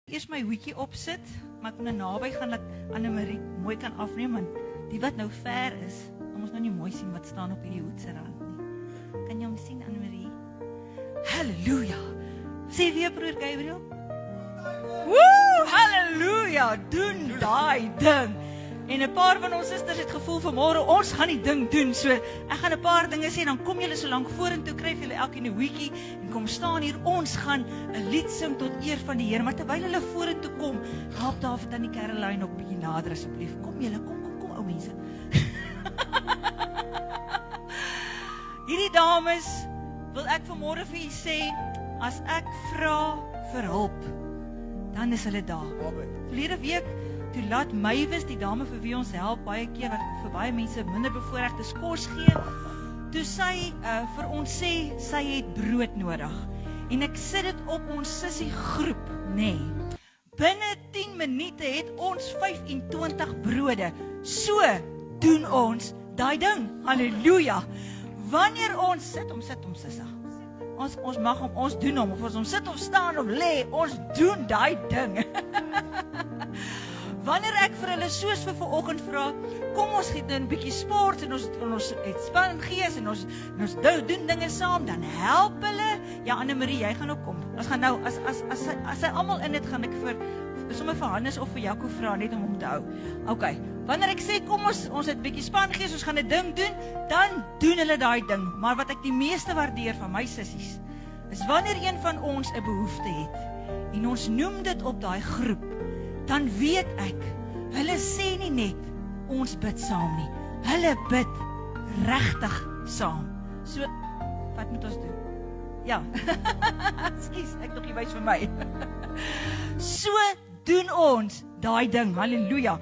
Eers my hoedjie opsit, maar ek moet nou naby gaan dat Annemarie mooi kan afneem, want die wat nou ver is, dan ons nou nie mooi sien wat staan op hierdie hoed se rand nie. Kan jy hom sien, Annemarie? Halleluja! Sê weer, broer Gabriel. Woe! Halleluja! Doen daai ding! En 'n paar van ons susters het gevoel vanmôre ons gaan die ding doen. So ek gaan 'n paar dinge sê, dan kom julle so lank vorentoe, kry julle elkeen 'n hoedjie en kom staan hier. Ons gaan 'n lied sing tot eer van die Here. Maar terwyl hulle vorentoe kom, help David aan die Caroline ook bietjie nader asseblief. Kom julle, kom ou mense. Hierdie dames wil ek vanmôre vir u sê, as ek vra vir hulp, dan is hulle daar. Verlede week toe laat Mavis, die dame vir wie ons help baie keer, wat vir baie mense minder bevoorregtes kos gee, toe sy vir ons sê, sy het brood nodig. En ek sit dit op ons sussie groep, nee. Binne 10 minute het ons 25 brode. So doen ons daai ding. Halleluja. Wanneer ons sit hom sissa. Ons mag hom, ons doen hom, of ons hom sit of staan of lê, ons doen daai ding. Wanneer ek vir hulle soos vir vanoggend vra, kom ons gee 'n bietjie sport en ons het span gees en ons doen dinge saam, dan help hulle. Ja, Annemarie, jy gaan ook kom. Ons gaan nou as sy almal in dit, gaan ek sommer vir Hannes of vir Jaco vra net om hom te hou. Okay. Wanneer ek sê kom ons het 'n bietjie span gees, ons gaan 'n ding doen, dan doen hulle daai ding. Maar wat ek die meeste waardeer van my sissies, is wanneer een van ons 'n behoefte het en ons noem dit op daai groep, dan weet ek, hulle sê nie net, ons bid saam nie. Hulle bid regtig saam. So, wat moet ons doen? Ja, ekskuus, ek nog nie wys vir my. So doen ons daai ding, halleluja.